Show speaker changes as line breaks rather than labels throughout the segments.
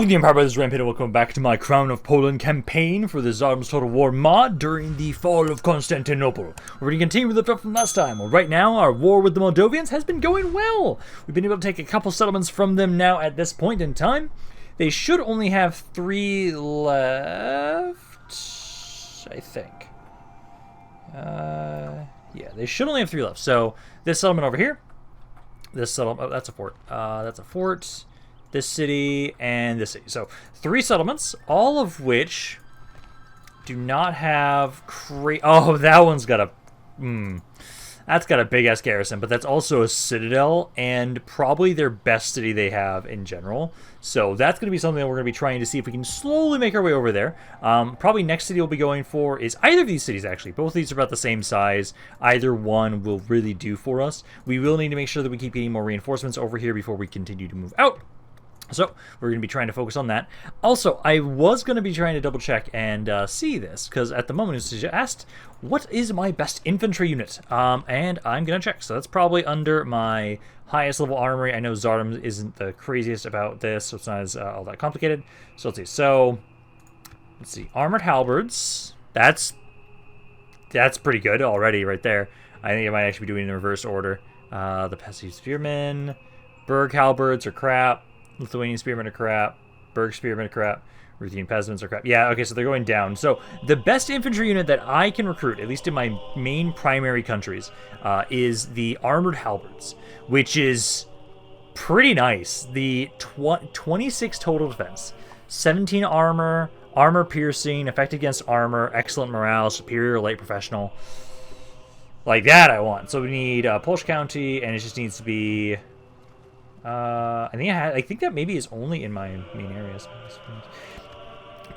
Welcome to the Empire, this is Rampaned, and welcome back to my Crown of Poland campaign for the Tsardoms Total War mod during the Fall of Constantinople. We're going to continue with the stuff from last time. Well, right now, our war with the Moldovians has been going well. We've been able to take a couple settlements from them now at this point in time. They should only have 3 left, I think. Yeah, they should only have 3 left. So, this settlement over here. This settlement, oh, that's a fort. That's a fort. This city, and this city. So, 3 settlements, all of which do not have oh, that one's got a... that's got a big-ass garrison, but that's also a citadel, and probably their best city they have in general. So, that's going to be something that we're going to be trying to see if we can slowly make our way over there. Probably next city we'll be going for is either of these cities, actually. Both of these are about the same size. Either one will really do for us. We will need to make sure that we keep getting more reinforcements over here before we continue to move out. So, we're going to be trying to focus on that. Also, I was going to be trying to double check and see this, because at the moment it's asked, what is my best infantry unit? And I'm going to check. So that's probably under my highest level armory. I know Tsardoms isn't the craziest about this, so it's not as all that complicated. So let's see. So, let's see. Armored halberds. That's pretty good already right there. I think I might actually be doing it in reverse order. The Pesky Spearmen. Berg halberds are crap. Lithuanian spearmen are crap. Berg spearmen are crap. Ruthenian peasants are crap. Yeah, okay, so they're going down. So the best infantry unit that I can recruit, at least in my main primary countries, is the armored halberds, which is pretty nice. The 26 total defense, 17 armor, armor piercing, effect against armor, excellent morale, superior light professional. Like that I want. So we need Polish County, and it just needs to be... I think that maybe is only in my main areas.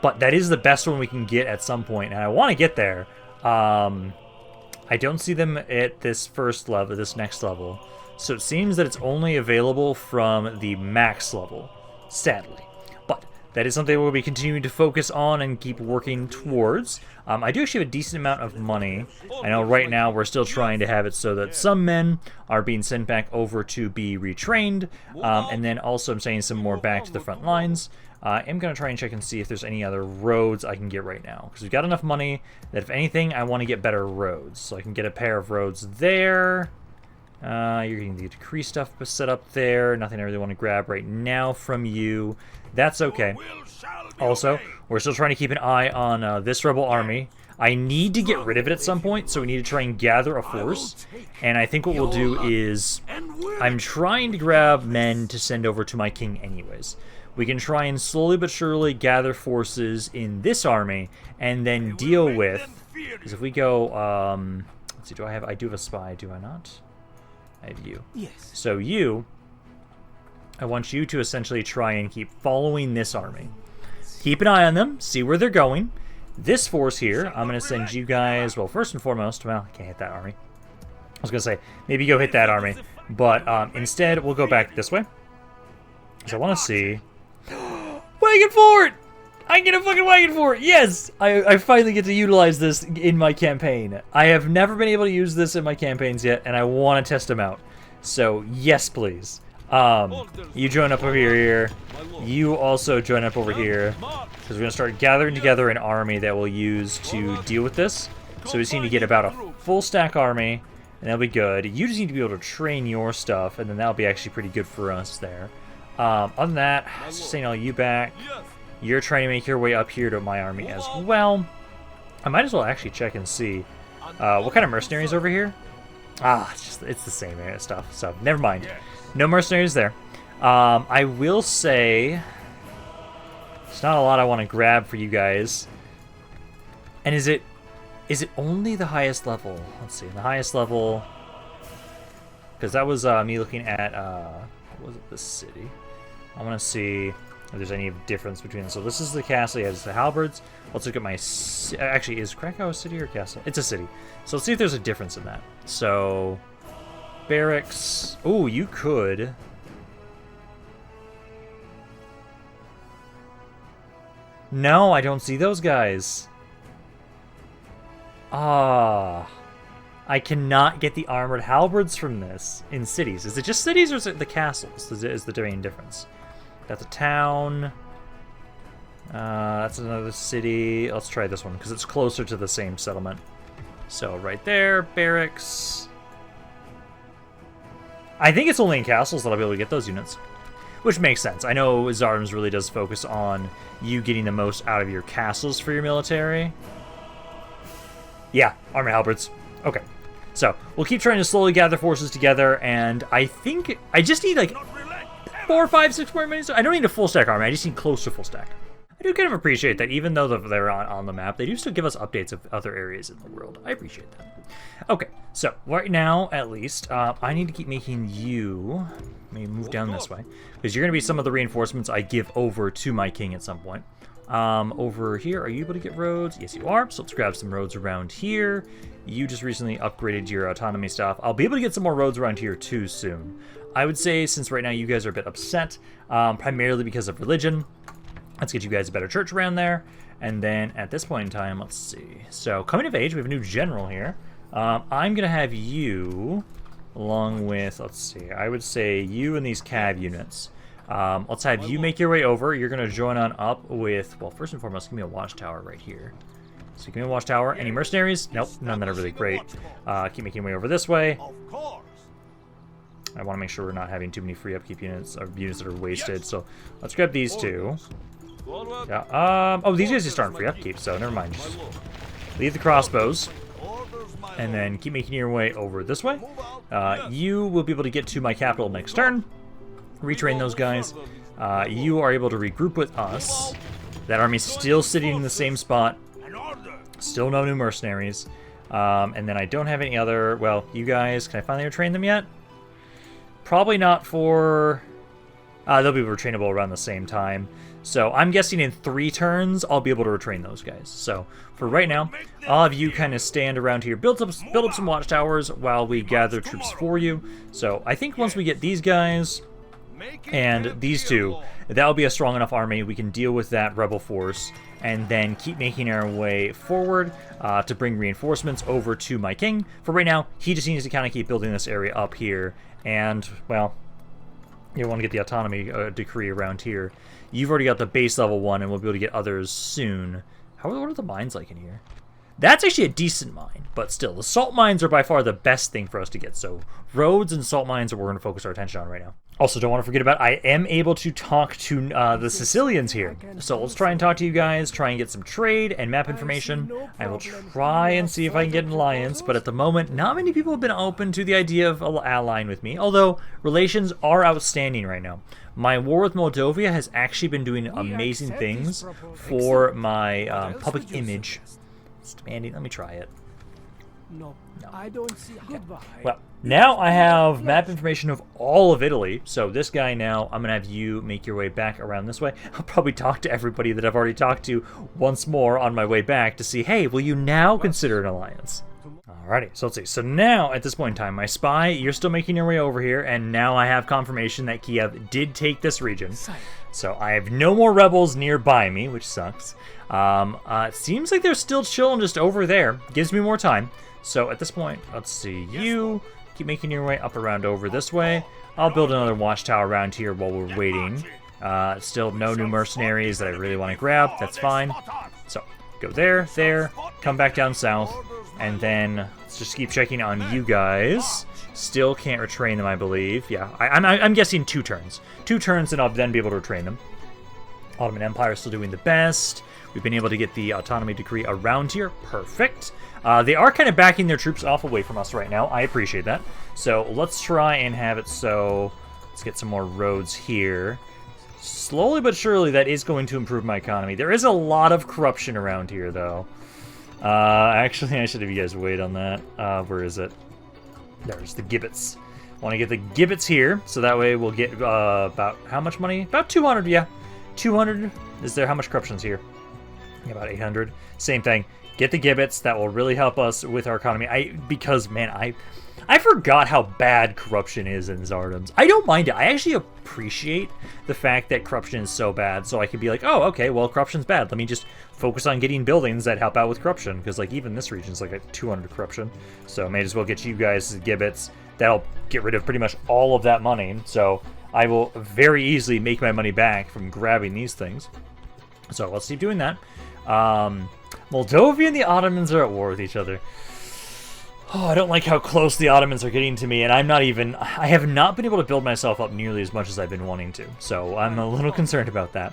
But that is the best one we can get at some point, and I want to get there. I don't see them at this first level, this next level. So it seems that it's only available from the max level, sadly. But that is something we'll be continuing to focus on and keep working towards. I do actually have a decent amount of money. I know right now we're still trying to have it so that some men are being sent back over to be retrained. And then also I'm sending some more back to the front lines. I am going to try and check and see if there's any other roads I can get right now. Because we've got enough money that if anything, I want to get better roads. So I can get a pair of roads there. You're getting the decree stuff set up there. Nothing I really want to grab right now from you. That's okay. Also, we're still trying to keep an eye on this rebel army. I need to get rid of it at some point, so we need to try and gather a force. And I think what we'll do is... I'm trying to grab men to send over to my king anyways. We can try and slowly but surely gather forces in this army, and then deal with... Because if we go... let's see, I do have a spy, do I not? I have you. Yes. So you... I want you to essentially try and keep following this army. Keep an eye on them, see where they're going. This force here, I'm going to send you guys, well, first and foremost, well, I can't hit that army. I was going to say, maybe go hit that army. But instead, we'll go back this way. So I want to see... Wagon Fort! I get a fucking wagon fort! Yes! I finally get to utilize this in my campaign. I have never been able to use this in my campaigns yet, and I want to test them out. So, yes, please. You join up over here. You also join up over here. Because we're going to start gathering together an army that we'll use to deal with this. So we just need to get about a full stack army, and that'll be good. You just need to be able to train your stuff, and then that'll be actually pretty good for us there. Other than that, just sending all you back. You're trying to make your way up here to my army as well. I might as well actually check and see what kind of mercenaries over here. It's the same stuff, so never mind. No mercenaries there. I will say there's not a lot I want to grab for you guys. And is it only the highest level? Let's see, the highest level, because that was me looking at what was it, the city? I want to see if there's any difference between them. So this is the castle. Yeah, it's the halberds. Let's look at my... Actually, is Krakow a city or a castle? It's a city. So let's see if there's a difference in that. So... Barracks. Oh, you could. No, I don't see those guys. I cannot get the armored halberds from this in cities. Is it just cities or is it the castles? Is the main difference? That's a town. That's another city. Let's try this one because it's closer to the same settlement. So right there, barracks. I think it's only in castles that I'll be able to get those units, which makes sense. I know Tsardoms really does focus on you getting the most out of your castles for your military. Yeah, army halberds. Okay. So, we'll keep trying to slowly gather forces together, and I think I just need like 4, 5, 6 more minutes. I don't need a full stack army, I just need close to full stack. I do kind of appreciate that even though they're on the map, they do still give us updates of other areas in the world. I appreciate that. Okay, so right now, at least, I need to keep making you maybe move down this way, because you're going to be some of the reinforcements I give over to my king at some point. Over here, are you able to get roads? Yes, you are. So let's grab some roads around here. You just recently upgraded your autonomy stuff. I'll be able to get some more roads around here too soon. I would say since right now you guys are a bit upset, primarily because of religion, let's get you guys a better church around there. And then at this point in time, let's see. So coming of age, we have a new general here. I'm going to have you, along with, let's see, I would say you and these cav units. Let's have you make your way over. You're going to join on up with, well, first and foremost, give me a watchtower right here. So give me a watchtower. Any mercenaries? Nope, none that are really great. Keep making your way over this way. I want to make sure we're not having too many free upkeep units, or units that are wasted. So let's grab these two. Yeah. Oh, these guys just aren't free upkeep, so never mind. Just leave the crossbows. And then keep making your way over this way. You will be able to get to my capital next turn. Retrain those guys. You are able to regroup with us. That army's still sitting in the same spot. Still no new mercenaries. And then I don't have any other... Well, you guys, can I finally retrain them yet? Probably not for... they'll be retrainable around the same time. So I'm guessing in 3 turns, I'll be able to retrain those guys. So for right now, I'll have you kind of stand around here, build up some watchtowers while we gather troops for you. So I think once we get these guys and these two, that'll be a strong enough army. We can deal with that rebel force and then keep making our way forward to bring reinforcements over to my king. For right now, he just needs to kind of keep building this area up here. And, well, you want to get the autonomy decree around here. You've already got the base level 1, and we'll be able to get others soon. What are the mines like in here? That's actually a decent mine, but still, the salt mines are by far the best thing for us to get. So roads and salt mines are what we're going to focus our attention on right now. Also, don't want to forget about, I am able to talk to the Sicilians here. So let's try and talk to you guys, try and get some trade and map information. I will try and see if I can get an alliance, but at the moment, not many people have been open to the idea of allying with me, although relations are outstanding right now. My war with Moldova has actually been doing amazing things for my public image. Standing, let me try it.
No, I don't see. Goodbye.
Well, now I have map information of all of Italy. So this guy now, I'm going to have you make your way back around this way. I'll probably talk to everybody that I've already talked to once more on my way back to see, hey, will you now consider an alliance? Alrighty, so let's see. So now, at this point in time, my spy, you're still making your way over here, and now I have confirmation that Kiev did take this region. So I have no more rebels nearby me, which sucks. It seems like they're still chilling just over there. Gives me more time. So at this point, let's see. You keep making your way up around over this way. I'll build another watchtower around here while we're waiting. Still no new mercenaries that I really want to grab. That's fine. So go there, there, come back down south, and then let's just keep checking on you guys. Still can't retrain them, I believe. Yeah, I'm guessing 2 turns. 2 turns, and I'll then be able to retrain them. Ottoman Empire is still doing the best. We've been able to get the autonomy decree around here. Perfect. They are kind of backing their troops off away from us right now. I appreciate that. So let's try and have it so... Let's get some more roads here. Slowly but surely, that is going to improve my economy. There is a lot of corruption around here, though. Actually, I should have you guys wait on that. Where is it? There's the gibbets. I want to get the gibbets here, so that way we'll get about how much money? About 200, yeah. 200. Is there how much corruption's here? About 800. Same thing. Get the gibbets. That will really help us with our economy. Because, man, I forgot how bad corruption is in Tsardoms. I don't mind it. I actually appreciate the fact that corruption is so bad, so I can be like, oh, okay, well, corruption's bad. Let me just focus on getting buildings that help out with corruption, because, like, even this region's like at 200 corruption. So may as well get you guys gibbets. That'll get rid of pretty much all of that money, so I will very easily make my money back from grabbing these things. So let's keep doing that. Moldova and the Ottomans are at war with each other. Oh, I don't like how close the Ottomans are getting to me, and I have not been able to build myself up nearly as much as I've been wanting to, so I'm a little concerned about that.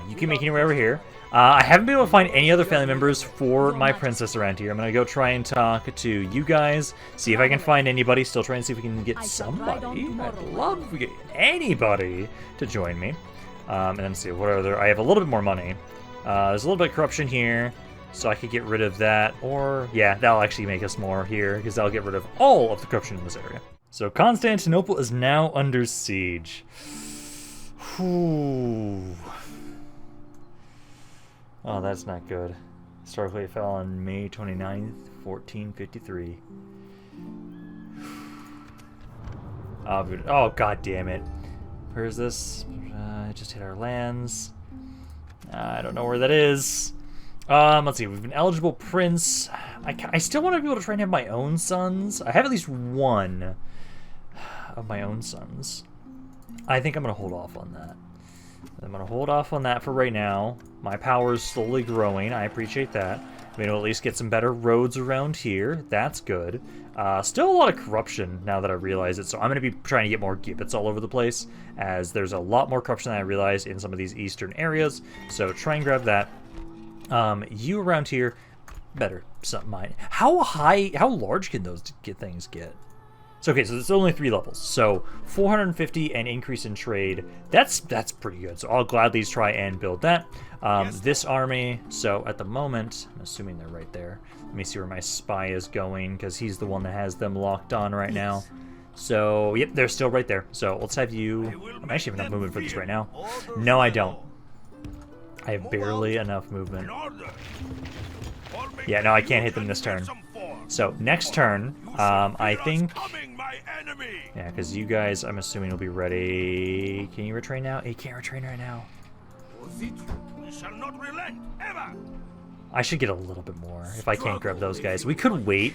You can make your way over here. I haven't been able to find any other family members for my princess around here. I'm going to go try and talk to you guys, see if I can find anybody, still trying to see if we can get somebody. I'd love if we get anybody to join me. And then see, what are there? I have a little bit more money. There's a little bit of corruption here. So I could get rid of that, or, yeah, that'll actually make us more here, because that'll get rid of all of the corruption in this area. So Constantinople is now under siege. Whew. Oh, that's not good. Historically, it fell on May 29th, 1453. Oh, god damn it. Where is this? It just hit our lands. I don't know where that is. Let's see, we've been eligible prince. I still want to be able to try and have my own sons. I have at least one of my own sons. I think I'm going to hold off on that. I'm going to hold off on that for right now. My power is slowly growing. I appreciate that. I'm going to at least get some better roads around here. That's good. Still a lot of corruption now that I realize it, so I'm going to be trying to get more gibbets all over the place, as there's a lot more corruption than I realized in some of these eastern areas. So try and grab that. You around here, better something mine. How large can those things get? So okay, so it's only 3 levels. So 450 and increase in trade. That's pretty good. So I'll gladly try and build that. This army. So at the moment, I'm assuming they're right there. Let me see where my spy is going, because he's the one that has them locked on right now. So yep, they're still right there. So let's have you. I actually have enough movement for this right now. No, I don't. I have barely enough movement. Yeah, no, I can't hit them this turn. So, next turn, I think... Yeah, because you guys, I'm assuming, will be ready. Can you retrain now? You can't retrain right now. I should get a little bit more if I can't grab those guys. We could wait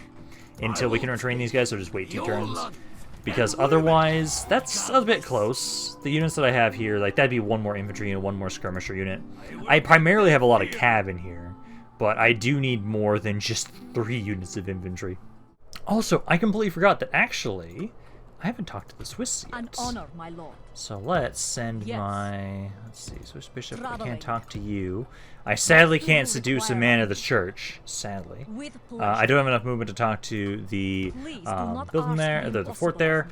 until we can retrain these guys, or just wait 2 turns. Because otherwise, that's a bit close. The units that I have here, like, that'd be 1 more infantry and 1 more skirmisher unit. I primarily have a lot of cav in here, but I do need more than just 3 units of infantry. Also, I completely forgot that actually, I haven't talked to the Swiss yet.
An honor, my lord.
So let's send my... Let's see, Swiss Bishop, I can't talk to you. I sadly can't seduce a man of the church, sadly. I don't have enough movement to talk to the building there, the fort there.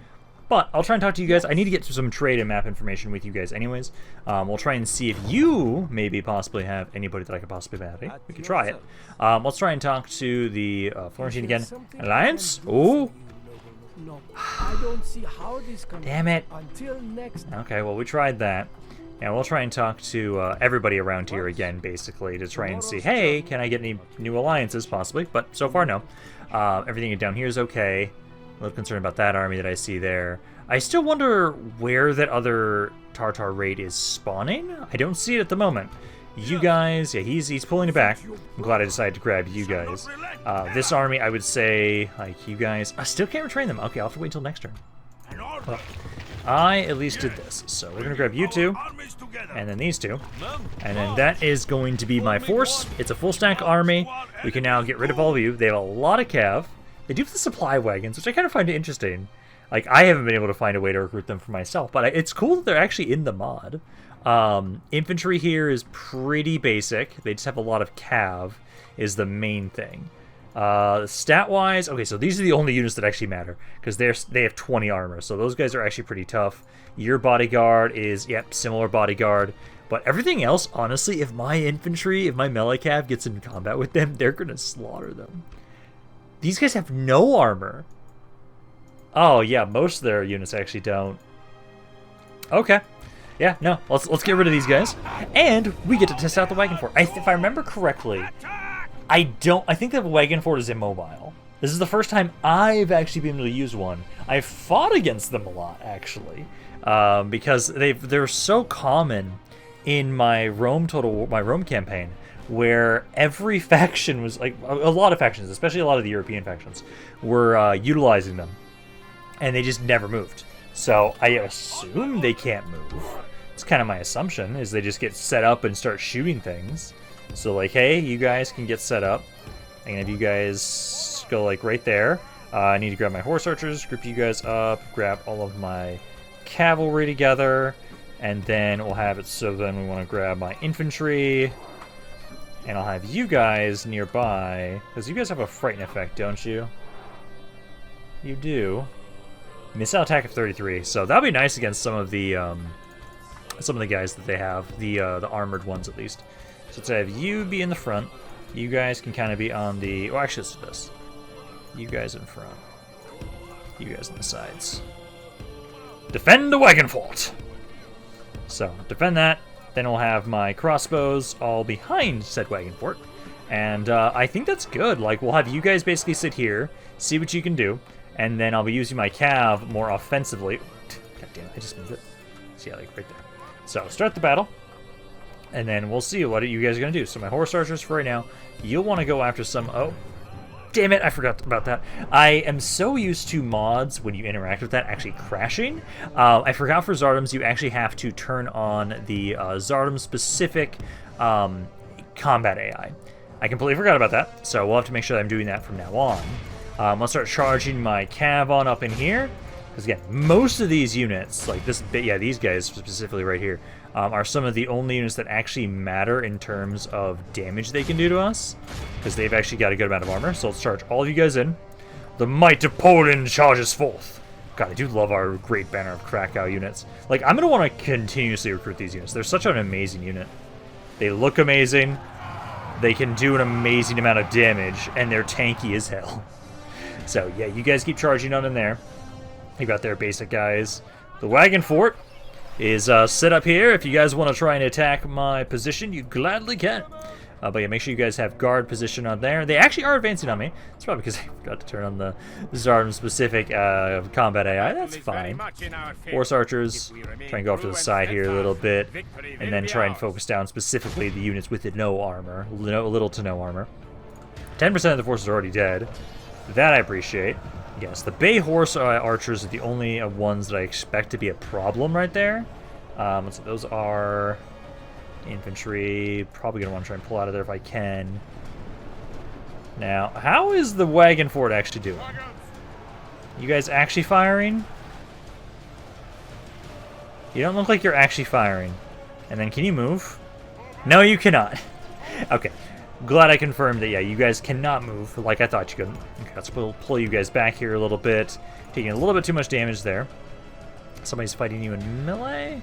But I'll try and talk to you guys. I need to get some trade and map information with you guys anyways. We'll try and see if you maybe possibly have anybody that I could possibly marry. We could try it. Let's try and talk to the Florentine again. Alliance? Oh!
No, I don't see how this can
Damn it.
until next.
Okay, well, we tried that. And we'll try and talk to everybody around here again, basically, to try and see, hey, can I get any new alliances, possibly? But so far, no. Everything down here is okay. A little concerned about that army that I see there. I still wonder where that other Tartar raid is spawning. I don't see it at the moment. You guys, yeah, he's pulling it back. I'm glad I decided to grab you guys. This army, I would say, like, you guys... I still can't retrain them. Okay, I'll have to wait until next turn. Well, I at least did this. So we're going to grab you 2, and then these 2. And then that is going to be my force. It's a full stack army. We can now get rid of all of you. They have a lot of cav. They do have the supply wagons, which I kind of find interesting. Like, I haven't been able to find a way to recruit them for myself, but it's cool that they're actually in the mod. Infantry here is pretty basic. They just have a lot of cav is the main thing. Stat-wise, okay, so these are the only units that actually matter, because they have 20 armor, so those guys are actually pretty tough. Your bodyguard is, yep, similar bodyguard. But everything else, honestly, if my infantry, if my melee cav gets in combat with them, they're going to slaughter them. These guys have no armor. Oh, yeah, most of their units actually don't. Okay. Yeah, no, let's get rid of these guys. And we get to test out the wagon fort. If I remember correctly, I think the wagon fort is immobile. This is the first time I've actually been able to use one. I've fought against them a lot, actually, because they're so common in my Rome campaign, where every faction was like a lot of factions, especially a lot of the European factions, were utilizing them, and they just never moved. So I assume they can't move. It's kind of my assumption, is they just get set up and start shooting things. So, like, hey, you guys can get set up. I'm gonna have you guys go, like, right there. I need to grab my horse archers, group you guys up, grab all of my cavalry together, and then we'll have it so then we want to grab my infantry, and I'll have you guys nearby, because you guys have a frighten effect, don't you? You do. Missile attack of 33, so that'll be nice against some of the guys that they have, the armored ones at least. So let's have you be in the front. You guys can kind of be on the... Oh, actually, let's do this. You guys in front. You guys on the sides. Defend the wagon fort! So, defend that. Then we'll have my crossbows all behind said wagon fort. And I think that's good. Like, we'll have you guys basically sit here, see what you can do, and then I'll be using my cav more offensively. God damn it, I just moved it. See, yeah, like right there. So, start the battle. And then we'll see what you guys are going to do. So my horse archers for right now, you'll want to go after some... Oh, damn it, I forgot about that. I am so used to mods, when you interact with that, actually crashing. I forgot for Tsardoms, you actually have to turn on the Tsardom-specific combat AI. I completely forgot about that, so we'll have to make sure that I'm doing that from now on. I'll start charging my cav on up in here. Because again, most of these units, like this, yeah, these guys specifically right here, are some of the only units that actually matter in terms of damage they can do to us. Because they've actually got a good amount of armor. So let's charge all of you guys in. The might of Poland charges forth. God, I do love our Great Banner of Krakow units. Like, I'm going to want to continuously recruit these units. They're such an amazing unit. They look amazing. They can do an amazing amount of damage. And they're tanky as hell. So, yeah, you guys keep charging on in there. You got their basic guys. The wagon fort is set up here. If you guys want to try and attack my position, you gladly can. But yeah, make sure you guys have guard position on there. They actually are advancing on me. It's probably because I forgot to turn on the Tsardom-specific combat AI. That's fine. Horse archers, try and go off to the side here a little bit. And then try and focus down specifically the units with no armor. Little to no armor. 10% of the forces are already dead. That I appreciate. Yes, the Bay Horse archers are the only ones that I expect to be a problem right there. So those are infantry. Probably going to want to try and pull out of there if I can. Now, how is the wagon fort actually doing? You guys actually firing? You don't look like you're actually firing. And then can you move? No, you cannot. Okay. Glad I confirmed that, yeah, you guys cannot move like I thought you couldn't. Okay, let's pull you guys back here a little bit. Taking a little bit too much damage there. Somebody's fighting you in melee.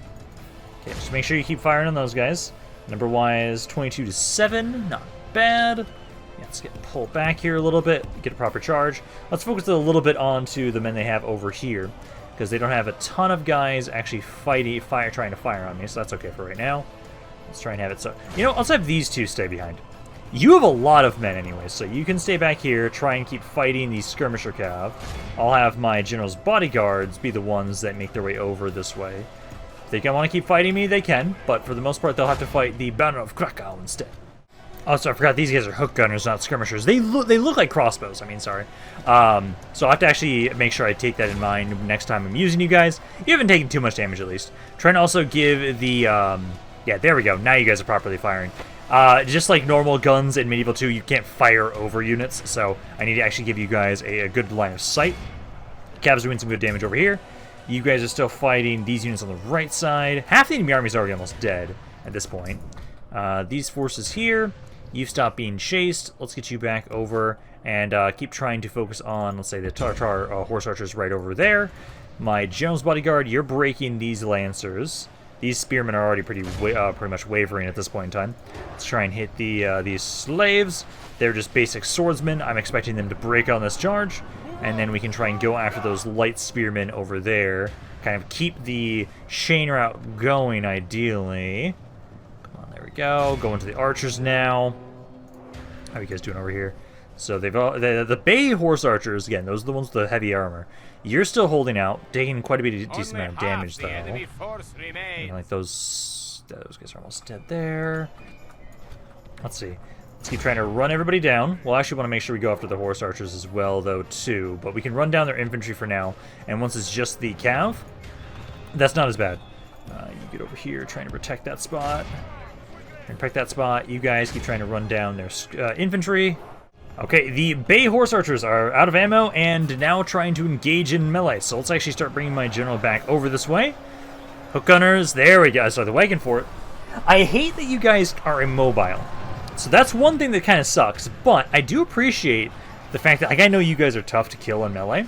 Okay, just make sure you keep firing on those guys. Number-wise, 22-7. Not bad. Yeah, let's get pulled back here a little bit. Get a proper charge. Let's focus a little bit onto the men they have over here. Because they don't have a ton of guys actually trying to fire on me. So that's okay for right now. Let's try and have it so... You know, let's have these two stay behind. You have a lot of men anyway, so you can stay back here, try and keep fighting the skirmisher cav. I'll have my general's bodyguards be the ones that make their way over this way. If they want to keep fighting me, they can, but for the most part, they'll have to fight the Banner of Krakow instead. Also, I forgot these guys are hook gunners, not skirmishers. They look like crossbows, so I'll have to actually make sure I take that in mind next time I'm using you guys. You haven't taken too much damage, at least. Trying to also give the, yeah, there we go. Now you guys are properly firing. Just like normal guns in Medieval 2, you can't fire over units, so I need to actually give you guys a good line of sight. Cavs doing some good damage over here. You guys are still fighting these units on the right side. Half the enemy army is already almost dead at this point. These forces here, you've stopped being chased. Let's get you back over and keep trying to focus on, let's say, the Tartar horse archers right over there. My general's bodyguard, you're breaking these lancers. These spearmen are already pretty much wavering at this point in time. Let's try and hit these slaves. They're just basic swordsmen. I'm expecting them to break on this charge. And then we can try and go after those light spearmen over there. Kind of keep the chain route going, ideally. Come on, there we go. Going to the archers now. How are you guys doing over here? So they've the Bay Horse archers, again, those are the ones with the heavy armor. You're still holding out, taking quite a bit of decent amount of damage, though. And like those guys are almost dead there. Let's see. Let's keep trying to run everybody down. We'll actually want to make sure we go after the horse archers as well, though, too. But we can run down their infantry for now. And once it's just the cav, that's not as bad. You get over here trying to protect that spot. And protect that spot. You guys keep trying to run down their infantry. Okay, the Bay Horse Archers are out of ammo and now trying to engage in melee. So let's actually start bringing my general back over this way. Hook Gunners, there we go. Sorry, the wagon fort. I hate that you guys are immobile. So that's one thing that kind of sucks. But I do appreciate the fact that, like, I know you guys are tough to kill in melee.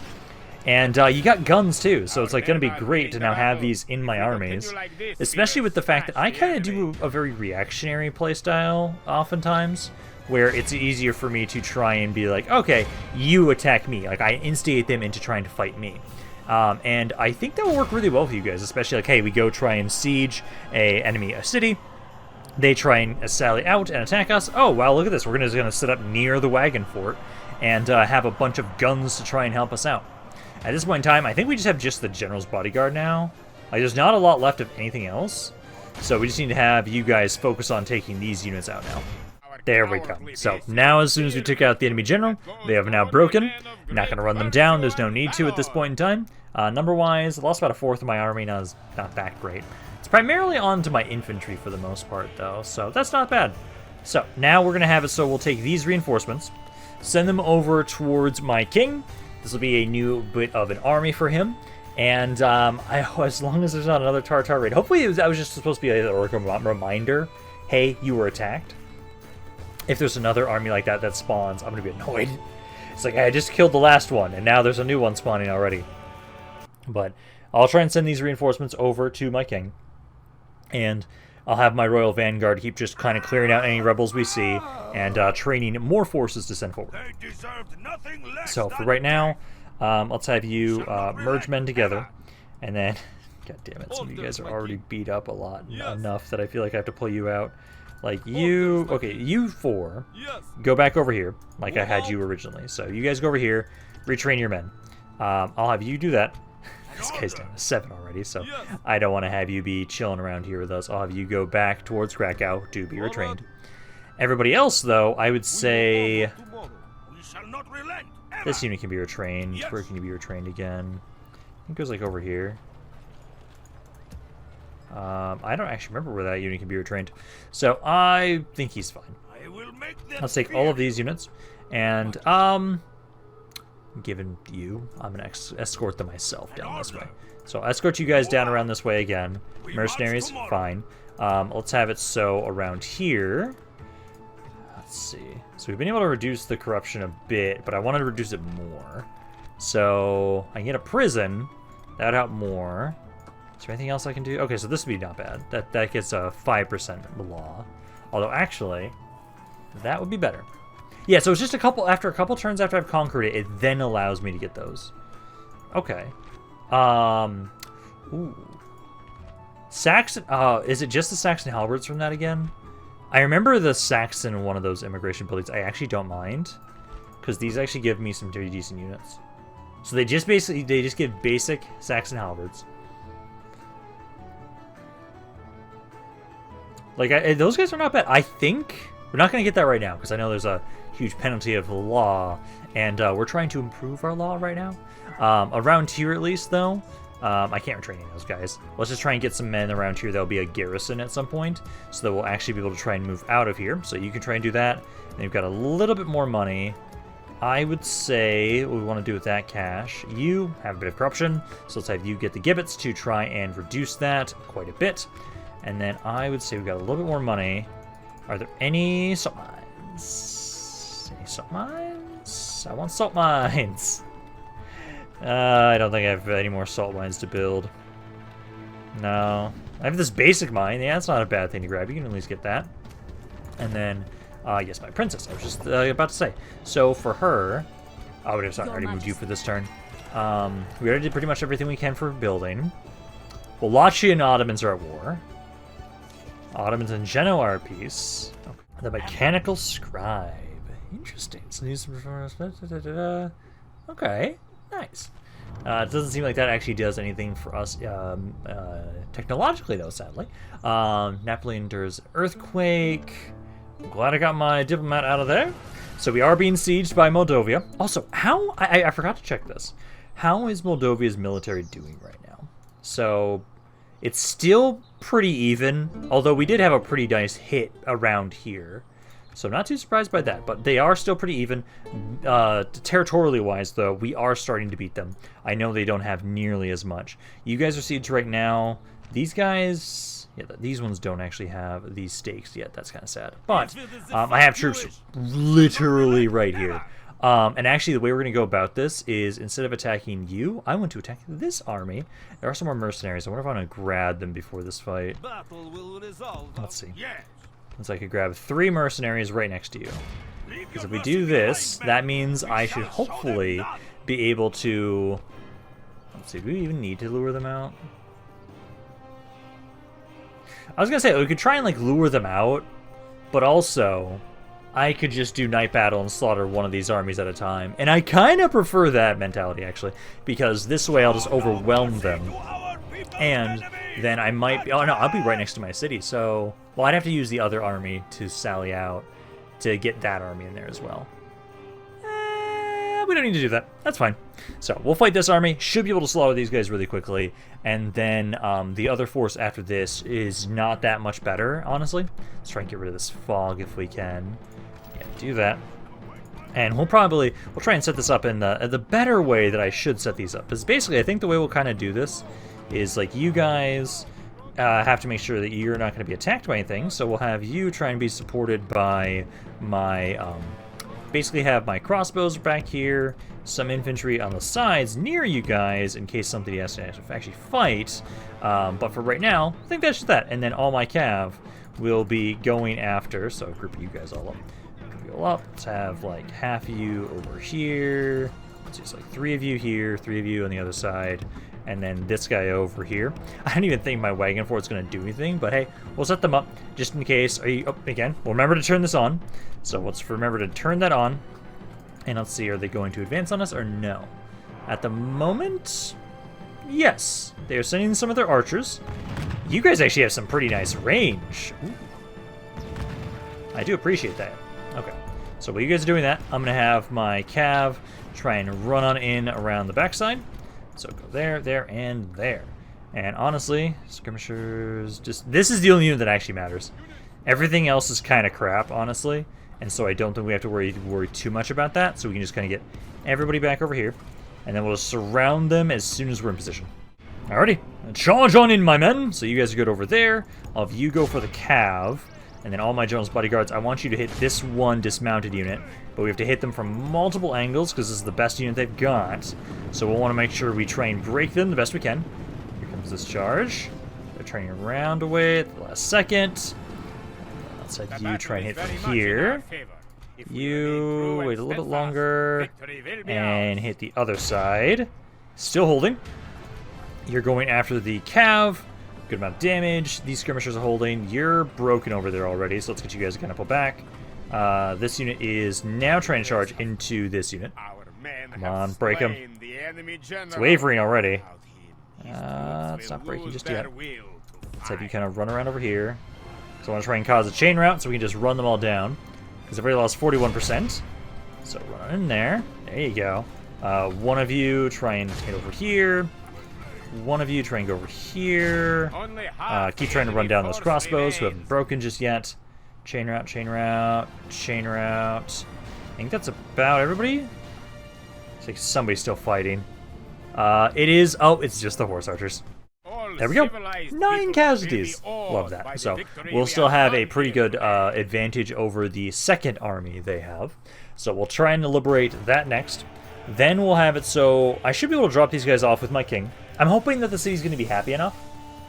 And you got guns too, so it's like going to be great to now have these in my armies. Especially with the fact that I kind of do a very reactionary playstyle oftentimes, where it's easier for me to try and be like, okay, you attack me. Like, I instigate them into trying to fight me. And I think that will work really well for you guys, especially like, hey, we go try and siege a city. They try and sally out and attack us. Oh, wow, look at this. We're going to sit up near the wagon fort and have a bunch of guns to try and help us out. At this point in time, I think we just have just the General's Bodyguard now. Like, there's not a lot left of anything else. So we just need to have you guys focus on taking these units out now. There we go. So now as soon as we took out the enemy general, they have now broken. Not going to run them down. There's no need to at this point in time. Number-wise, I lost about a fourth of my army. Not that great. It's primarily onto my infantry for the most part, though. So that's not bad. So now we're going to have it so we'll take these reinforcements, send them over towards my king. This will be a new bit of an army for him. And as long as there's not another Tartar raid. Hopefully that was just supposed to be a reminder. Hey, you were attacked. If there's another army like that spawns, I'm going to be annoyed. It's like, hey, I just killed the last one, and now there's a new one spawning already. But I'll try and send these reinforcements over to my king. And I'll have my Royal Vanguard keep just kind of clearing out any rebels we see and training more forces to send forward. So for right now, let's have you merge men together. And then, god damn it, some of you guys are already beat up a lot, enough that I feel like I have to pull you out. Like you, okay, you four, go back over here, like I had you originally. So you guys go over here, retrain your men. I'll have you do that. This guy's down to 7 already, so I don't want to have you be chilling around here with us. I'll have you go back towards Krakow to be retrained. Everybody else, though, I would say this unit can be retrained. Where can you be retrained again? I think it goes like over here. I don't actually remember where that unit can be retrained. So I think he's fine. Let's take all of these units and given you, I'm gonna escort them myself down this way. So I'll escort you guys down around this way again. Mercenaries, fine. Let's have it so around here. Let's see. So we've been able to reduce the corruption a bit, but I want to reduce it more. So I can get a prison. That'd help more. Is there anything else I can do? Okay, so this would be not bad. That gets a 5% law. Although actually, that would be better. Yeah, so it's just after a couple turns after I've conquered it, it then allows me to get those. Okay. Ooh. Saxon, is it just the Saxon halberds from that again? I remember the Saxon one of those immigration buildings. I actually don't mind, because these actually give me some pretty decent units. So they just give basic Saxon halberds. Like, those guys are not bad. I think we're not going to get that right now, because I know there's a huge penalty of law, and we're trying to improve our law right now. Around here, at least, though, I can't retrain any of those guys. Let's just try and get some men around here. There'll be a garrison at some point, so that we'll actually be able to try and move out of here. So you can try and do that. And you've got a little bit more money. I would say what we want to do with that cash. You have a bit of corruption, so let's have you get the gibbets to try and reduce that quite a bit. And then I would say we've got a little bit more money. Are there any salt mines? Any salt mines? I want salt mines. I don't think I have any more salt mines to build. No. I have this basic mine. Yeah, that's not a bad thing to grab. You can at least get that. And then, yes, my princess. I was just about to say. So for her, oh, sorry, I already moved you for this turn. We already did pretty much everything we can for building. Wallachia and Ottomans are at war. Ottomans and Genoa are at peace. Okay. The Mechanical Scribe. Interesting. Okay. Nice. It doesn't seem like that actually does anything for us technologically, though, sadly. Napoli endures earthquake. I'm glad I got my diplomat out of there. So we are being sieged by Moldavia. Also, how... I forgot to check this. How is Moldavia's military doing right now? So... It's still pretty even, although we did have a pretty nice hit around here. So not too surprised by that, but they are still pretty even. Territorially wise, though, we are starting to beat them. I know they don't have nearly as much. You guys are sieged right now. These guys, yeah, these ones don't actually have these stakes yet. That's kind of sad. But I have troops literally right here. And actually, the way we're going to go about this is instead of attacking you, I want to attack this army. There are some more mercenaries. I wonder if I want to grab them before this fight. Let's see. Looks like I could grab 3 mercenaries right next to you. Because if we do this, that means I should hopefully be able to... Let's see, do we even need to lure them out? I was going to say, we could try and like lure them out, but also I could just do night battle and slaughter one of these armies at a time. And I kind of prefer that mentality, actually, because this way I'll just overwhelm them. And then I might be... Oh, no, I'll be right next to my city, so... Well, I'd have to use the other army to sally out to get that army in there as well. We don't need to do that. That's fine. So, we'll fight this army. Should be able to slaughter these guys really quickly. And then the other force after this is not that much better, honestly. Let's try and get rid of this fog if we can. Yeah, do that. And we'll try and set this up in the better way that I should set these up. Because basically, I think the way we'll kind of do this is like you guys have to make sure that you're not going to be attacked by anything. So we'll have you try and be supported by my, basically have my crossbows back here, some infantry on the sides near you guys in case somebody has to actually fight. But for right now, I think that's just that. And then all my cav will be going after, so group you guys all up. Let's have like half of you over here. It's just like 3 of you here, 3 of you on the other side. And then this guy over here. I don't even think my wagon fort's going to do anything, but hey, we'll set them up just in case. Again, we'll remember to turn this on. So let's remember to turn that on. And let's see, are they going to advance on us or no? At the moment, yes. They are sending some of their archers. You guys actually have some pretty nice range. Ooh. I do appreciate that. Okay, so while you guys are doing that, I'm going to have my cav try and run on in around the backside. So go there, there, and there. And honestly, skirmishers, this is the only unit that actually matters. Everything else is kind of crap, honestly. And so I don't think we have to worry too much about that. So we can just kind of get everybody back over here. And then we'll just surround them as soon as we're in position. Alrighty, charge on in, my men. So you guys go over there. All of you go for the cav. And then all my general's bodyguards, I want you to hit this one dismounted unit. But we have to hit them from multiple angles because this is the best unit they've got. So we'll want to make sure we try and break them the best we can. Here comes this charge. They're turning around away at the last second. Let's have you try and hit from here. You wait a little bit longer and hit the other side. Still holding. You're going after the cav. Good amount of damage. These skirmishers are holding. You're broken over there already, so let's get you guys to kind of pull back. This unit is now trying to charge into this unit. Come on, break him. It's wavering already. It's not breaking just yet. Let's have you kind of run around over here. So I want to try and cause a chain route so we can just run them all down. Because I've already lost 41%. So run in there. There you go. One of you try and hit over here. One of you try and go over here. Keep trying to run down those crossbows who haven't broken just yet. Chain route, chain route, chain route. I think that's about everybody. It's like somebody's still fighting. It is... Oh, it's just the horse archers. There we go. 9 casualties. Love that. So we'll still have a pretty good advantage over the second army they have. So we'll try and liberate that next. Then we'll have it so I should be able to drop these guys off with my king. I'm hoping that the city's going to be happy enough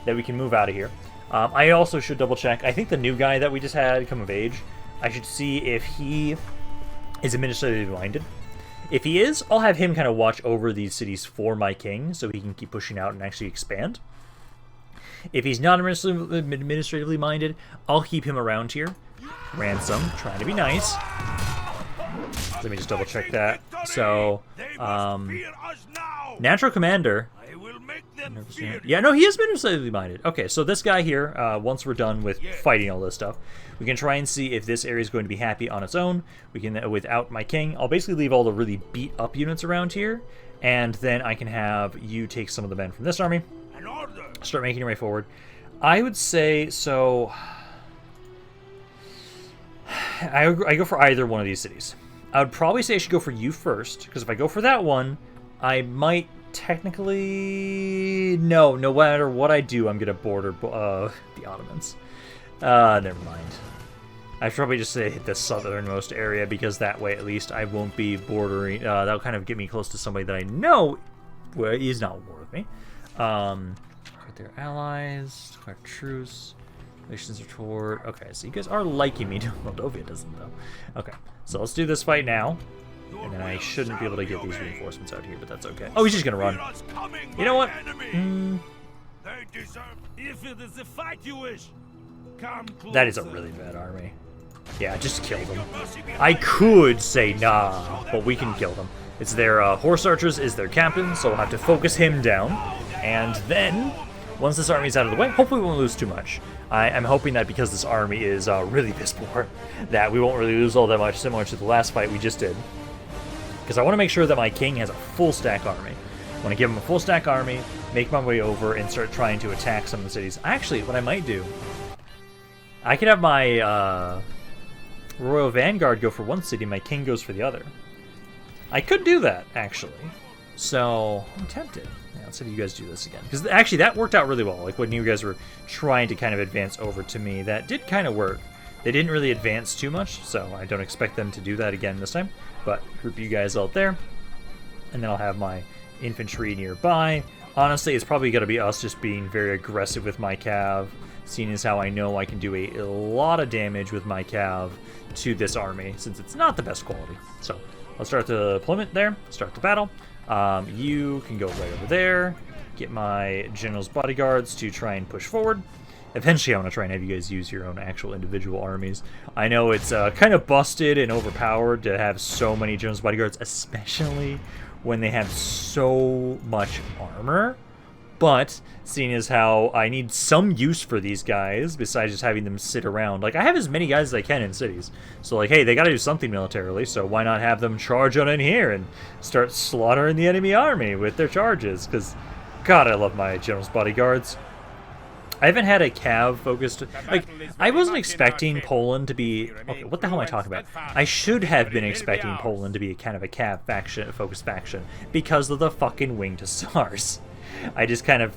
that we can move out of here. I also should double check. I think the new guy that we just had come of age, I should see if he is administratively minded. If he is, I'll have him kind of watch over these cities for my king so he can keep pushing out and actually expand. If he's not administratively minded, I'll keep him around here. Ransom, trying to be nice. Let me just double check that. So, Natural Commander. Yeah, no, he is administratively minded. Okay, so this guy here, once we're done with fighting all this stuff, we can try and see if this area is going to be happy on its own. We can, without my king, I'll basically leave all the really beat up units around here, and then I can have you take some of the men from this army, Start making your way forward. I would say, so... I go for either one of these cities. I would probably say I should go for you first, because if I go for that one, I might technically... No matter what I do, I'm going to border the Ottomans. Never mind. I should probably just say hit the southernmost area, because that way at least I won't be bordering... that'll kind of get me close to somebody that I know is not at war with me. Their allies, declare truce, relations are toward... Okay, so you guys are liking me. Moldova doesn't, though. Okay, so let's do this fight now. And then I shouldn't be able to get these reinforcements out here, but that's okay. Oh, he's just gonna run. You know what? That is a really bad army. Yeah, just kill them. I could say nah, but we can kill them. It's their horse archers is their captain, so we'll have to focus him down. And then, once this army is out of the way, hopefully we won't lose too much. I'm hoping that because this army is really piss poor, that we won't really lose all that much, similar to the last fight we just did. Because I want to make sure that my king has a full stack army. I want to give him a full stack army, make my way over, and start trying to attack some of the cities. Actually, what I might do, I could have my Royal Vanguard go for one city, my king goes for the other. I could do that, actually. So, I'm tempted. Yeah, let's have you guys do this again. Because actually, that worked out really well. Like, when you guys were trying to kind of advance over to me, that did kind of work. They didn't really advance too much, so I don't expect them to do that again this time. But group you guys out there, and then I'll have my infantry nearby. Honestly, it's probably going to be us just being very aggressive with my cav, seeing as how I know I can do a lot of damage with my cav to this army, since it's not the best quality. So, let's start the deployment there, start the battle. You can go right over there, get my general's bodyguards to try and push forward. Eventually, I want to try and have you guys use your own actual individual armies. I know it's kind of busted and overpowered to have so many general's bodyguards, especially when they have so much armor. But, seeing as how I need some use for these guys, besides just having them sit around. Like, I have as many guys as I can in cities. So, like, hey, they gotta do something militarily, so why not have them charge on in here and start slaughtering the enemy army with their charges? Because, God, I love my general's bodyguards. I haven't had a cav focused... Like, I wasn't expecting Poland to be... Okay, what the hell am I talking about? I should have been expecting Poland to be kind of a cav faction, focused faction, because of the fucking winged hussars. I just kind of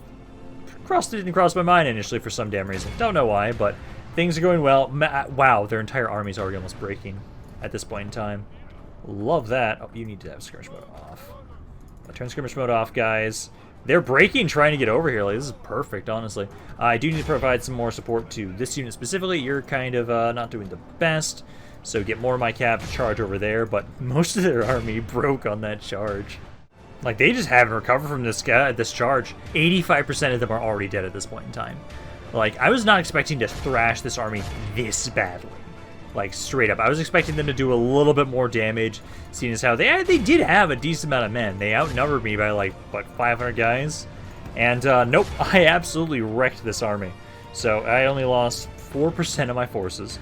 didn't cross my mind initially for some damn reason. Don't know why, but things are going well. Wow, their entire army's already almost breaking at this point in time. Love that. Oh, you need to have skirmish mode off. Turn skirmish mode off, guys. They're breaking, trying to get over here. Like, this is perfect, honestly. I do need to provide some more support to this unit specifically. You're kind of not doing the best, so get more of my cav to charge over there, but most of their army broke on that charge. Like, they just haven't recovered from this charge. 85% of them are already dead at this point in time. Like, I was not expecting to thrash this army this badly. Like, straight up. I was expecting them to do a little bit more damage, seeing as how they did have a decent amount of men. They outnumbered me by, like, what, 500 guys? And, nope, I absolutely wrecked this army. So, I only lost 4% of my forces.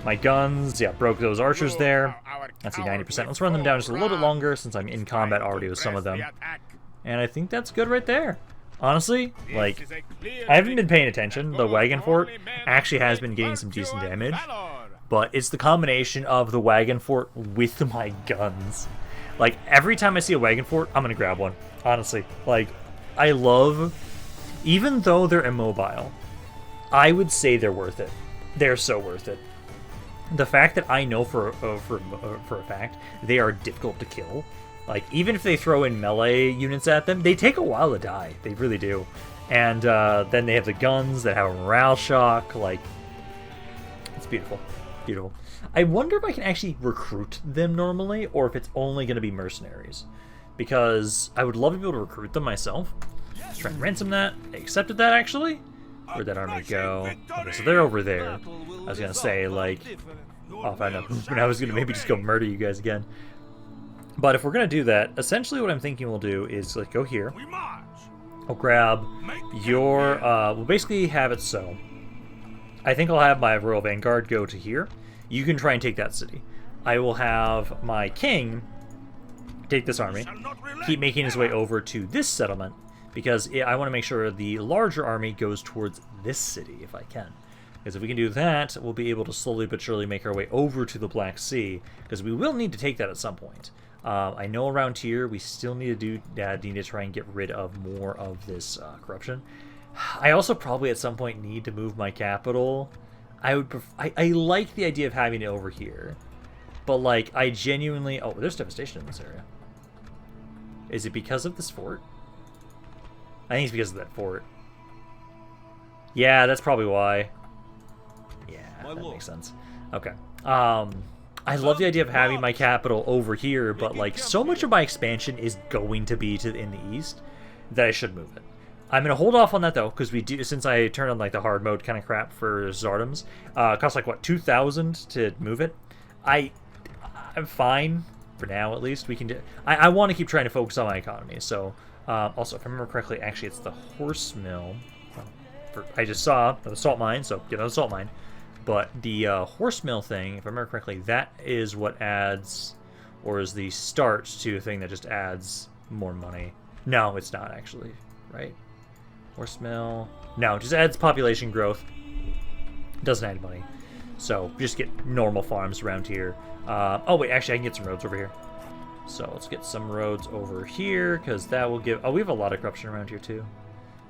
My guns, yeah, broke those archers there. Let's see, 90%. Let's run them down just a little bit longer, since I'm in combat already with some of them. And I think that's good right there. Honestly, like, I haven't been paying attention. The wagon fort actually has been getting some decent damage. But it's the combination of the wagon fort with my guns. Like, every time I see a wagon fort, I'm going to grab one. Honestly. Like, I love... Even though they're immobile, I would say they're worth it. They're so worth it. The fact that I know for a fact they are difficult to kill. Like, even if they throw in melee units at them, they take a while to die. They really do. And then they have the guns that have a morale shock. Like, it's beautiful. Beautiful. I wonder if I can actually recruit them normally, or if it's only going to be mercenaries. Because I would love to be able to recruit them myself. Let's try and ransom that. They accepted that, actually. Where'd that army go? Okay, so they're over there. I was going to say, like... Oh, I know. I was going to maybe just go murder you guys again. But if we're going to do that, essentially what I'm thinking we'll do is, like, go here. I'll grab your... we'll basically have it so. I think I'll have my Royal Vanguard go to here. You can try and take that city. I will have my king take this army, keep making his way over to this settlement, because I want to make sure the larger army goes towards this city if I can. Because if we can do that, we'll be able to slowly but surely make our way over to the Black Sea, because we will need to take that at some point. I know around here we still need to need to try and get rid of more of this corruption. I also probably at some point need to move my capital. I like the idea of having it over here, but like I genuinely there's devastation in this area. Is it because of this fort? I think it's because of that fort. Yeah, that's probably why. Yeah, that makes sense. Okay. I love the idea of having my capital over here, but like so much of my expansion is going to be in the east that I should move it. I'm gonna hold off on that though, because we do, since I turned on like the hard mode kind of crap for Tsardoms. It costs like what, 2,000 to move it. I'm fine for now at least. We can do. I want to keep trying to focus on my economy. So also, if I remember correctly, actually it's the horse mill. I just saw the salt mine, so get another salt mine. But the horse mill thing, if I remember correctly, that is what adds, or is the start to a thing that just adds more money. No, it's not actually, right? Horse mill. No, it just adds population growth. Doesn't add money. So just get normal farms around here. Oh wait, actually I can get some roads over here. So let's get some roads over here, because that will give... Oh, we have a lot of corruption around here too.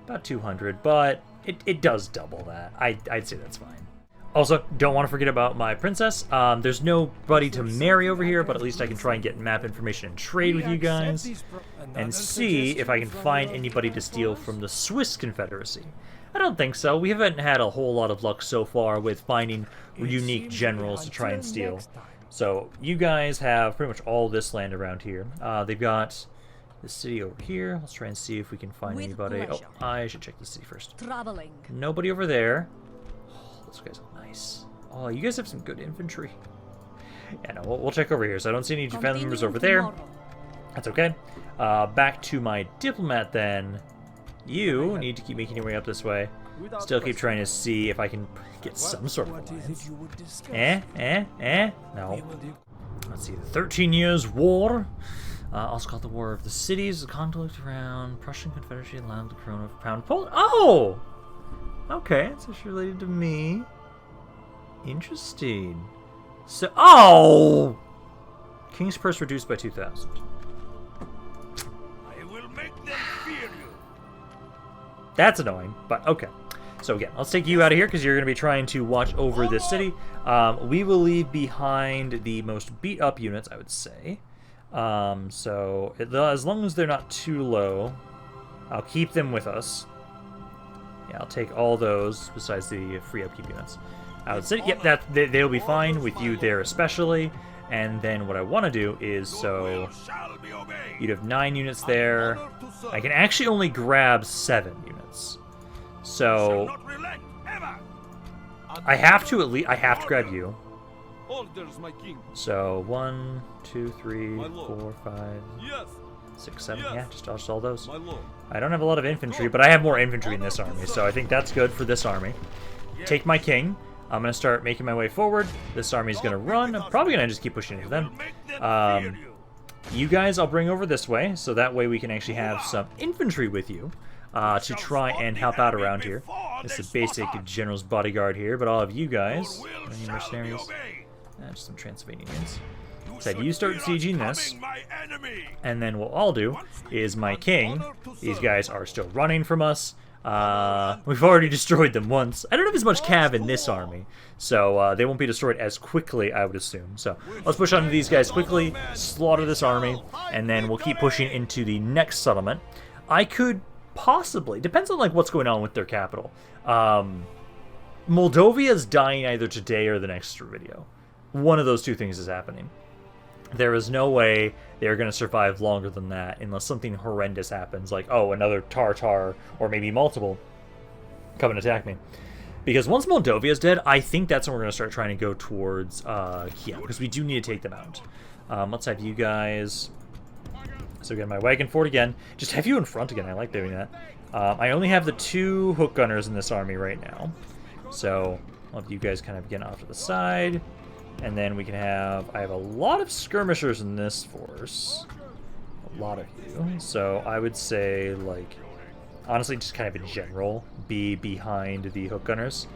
About 200, but it does double that. I'd say that's fine. Also, don't want to forget about my princess. There's nobody to marry over here, but at least I can try and get map information and trade with you guys. And see if I can find anybody to steal from the Swiss Confederacy. I don't think so. We haven't had a whole lot of luck so far with finding unique generals to try and steal. So you guys have pretty much all this land around here. They've got the city over here. Let's try and see if we can find anybody. Oh, I should check the city first. Nobody over there. Oh, those guys are nice. Oh, you guys have some good infantry. Yeah, no, we'll check over here. So I don't see any family members over there. That's okay. Back to my diplomat then. You need to keep making your way up this way. Still keep trying to see if I can get some sort of alliance. No. Let's see, the 13 Years' War. Also called the War of the Cities. The conflict around Prussian Confederacy and land the crown of Pound Poland. Oh! Okay, it's actually related to me. Interesting. So, oh! King's Purse reduced by 2,000.
I will make them fear you.
That's annoying, but okay. So again, let's take you out of here because you're going to be trying to watch over this city. We will leave behind the most beat up units, I would say. So as long as they're not too low, I'll keep them with us. Yeah, I'll take all those besides the free upkeep units. I would say, yep, they'll be fine with you there especially. And then what I want to do is, so you'd have 9 units there. I can actually only grab 7 units. So I have to at least grab you. So 1, 2, 3, 4, 5, 6, 7. Yeah, just all those. I don't have a lot of infantry, but I have more infantry in this army, so I think that's good for this army. Take my king. I'm going to start making my way forward. This army is going to run. I'm probably going to just keep pushing into them. You guys I'll bring over this way, so that way we can actually have some infantry with you to try and help out around here. It's a basic general's bodyguard here, but all of you guys, any mercenaries? Just some Transylvanians. Said you start sieging this, and then what I'll do is my king. These guys are still running from us. We've already destroyed them once. I don't have as much cav in this army, so they won't be destroyed as quickly, I would assume. So let's push onto these guys quickly, slaughter this army, and then we'll keep pushing into the next settlement. I could possibly, depends on like what's going on with their capital. Moldovia's dying either today or the next video. One of those two things is happening. There is no way they're going to survive longer than that unless something horrendous happens, like, oh, another Tartar, or maybe multiple, come and attack me. Because once Moldovia is dead, I think that's when we're going to start trying to go towards Kiev, because we do need to take them out. Let's have you guys... So again, my wagon fort again. Just have you in front again, I like doing that. I only have the 2 hook gunners in this army right now. So I'll have you guys kind of get off to the side. And then we can have... I have a lot of skirmishers in this force. A lot of you. So I would say, like, honestly, just kind of in general, be behind the hook gunners.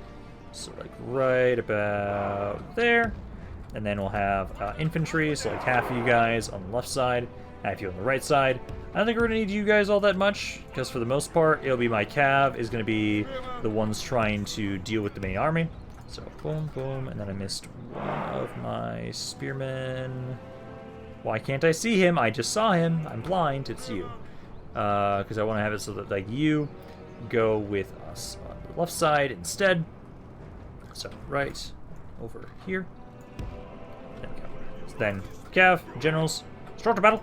So like right about there. And then we'll have infantry, so like half of you guys on the left side, half of you on the right side. I don't think we're going to need you guys all that much, because for the most part, it'll be my cav is going to be the ones trying to deal with the main army. So boom, boom, and then I missed one of my spearmen. Why can't I see him? I just saw him. I'm blind. It's you. Because I want to have it so that like you go with us on the left side instead. So right over here. There we go. So then cav, generals, start the battle.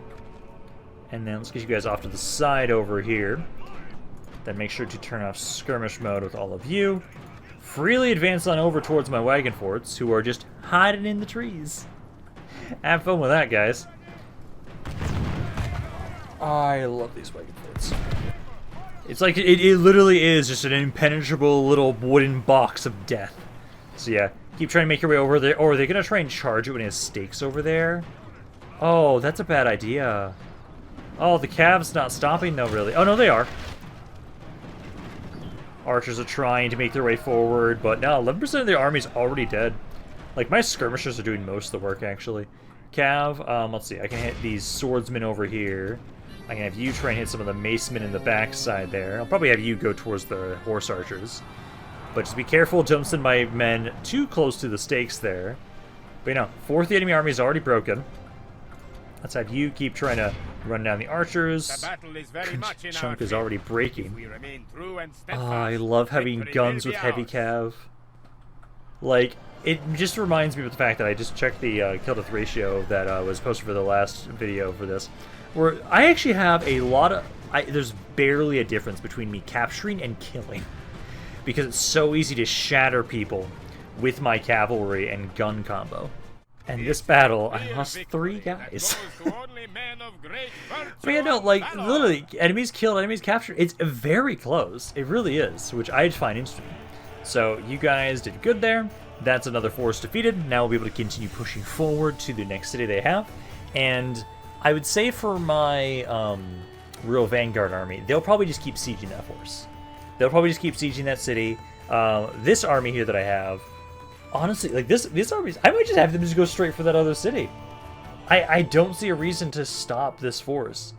And then let's get you guys off to the side over here. Then make sure to turn off skirmish mode with all of you. Freely advance on over towards my wagon forts, who are just hiding in the trees. Have fun with that, guys. I love these wagon forts. It's like, it literally is just an impenetrable little wooden box of death. So yeah, keep trying to make your way over there. Or are they going to try and charge it when it has stakes over there? Oh, that's a bad idea. Oh, the cav's not stopping though, really. Oh, no, they are. Archers are trying to make their way forward, but no, 11% of the army's already dead. Like, my skirmishers are doing most of the work, actually. Cav, let's see, I can hit these swordsmen over here. I can have you try and hit some of the macemen in the backside there. I'll probably have you go towards the horse archers. But just be careful, don't send my men too close to the stakes there. But, you know, fourth the enemy army is already broken. Let's have you keep trying to run down the archers.
The battle is very much in
Chunk
our
is already breaking.
we remain true and
Oh,
steadfast,
I love having
victory
guns
will
with
be
heavy
ours.
cav. Like, it just reminds me of the fact that I just checked the kill-death ratio that was posted for the last video for this, where I actually have a lot of... there's barely a difference between me capturing and killing, because it's so easy to shatter people with my cavalry and gun combo. And this battle, I lost 3 guys. But yeah, no, like, literally, enemies killed, enemies captured. It's very close. It really is, which I find interesting. So, you guys did good there. That's another force defeated. Now we'll be able to continue pushing forward to the next city they have. And I would say for my real Vanguard army, they'll probably just keep sieging that force. They'll probably just keep sieging that city. This army here that I have, honestly, like this army, I might just have them just go straight for that other city. I don't see a reason to stop this force.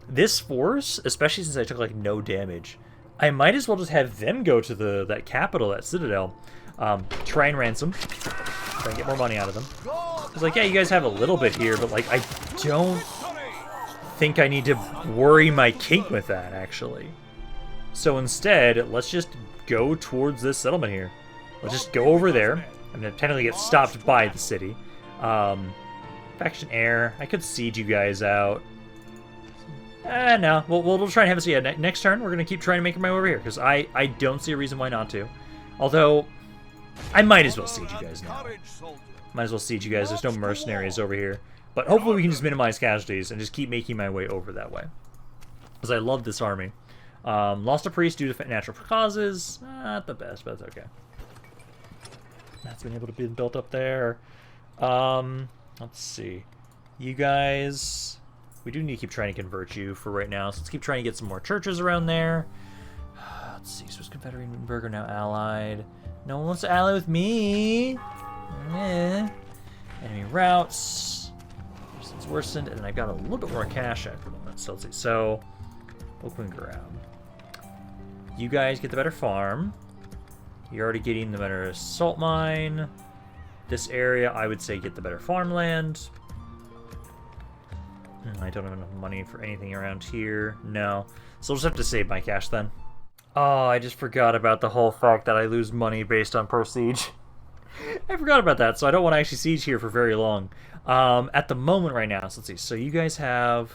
This force, especially since I took like no damage, I might as well just have them go to that capital, that citadel, try and ransom, try and get more money out of them. It's like, yeah, you guys have a little bit here, but like, I don't think I need to worry my king with that, actually. So instead, let's just go towards this settlement here. Let's just go over there. I'm going to technically get stopped by the city. Faction Air. I could siege you guys out. No. We'll try and have it. So yeah, next turn, we're going to keep trying to make our way over here, because I don't see a reason why not to. Although, I might as well siege you guys now. Might as well siege you guys. There's no mercenaries over here. But hopefully we can just minimize casualties and just keep making my way over that way. Because I love this army. Lost a priest due to natural causes. Not the best, but that's okay. That's been able to be built up there. Let's see. You guys... We do need to keep trying to convert you for right now, so let's keep trying to get some more churches around there. Let's see, Swiss Confederate and Wittenberg are now allied. No one wants to ally with me. Enemy routes. It's worsened, and I've got a little bit more cash at the moment, so let's see. So, open ground. You guys get the better farm. You're already getting the better salt mine. This area, I would say, get the better farmland. I don't have enough money for anything around here. No. So I'll just have to save my cash then. Oh, I just forgot about the whole fact that I lose money based on per siege. I forgot about that, so I don't want to actually siege here for very long. At the moment right now, so let's see. So you guys have...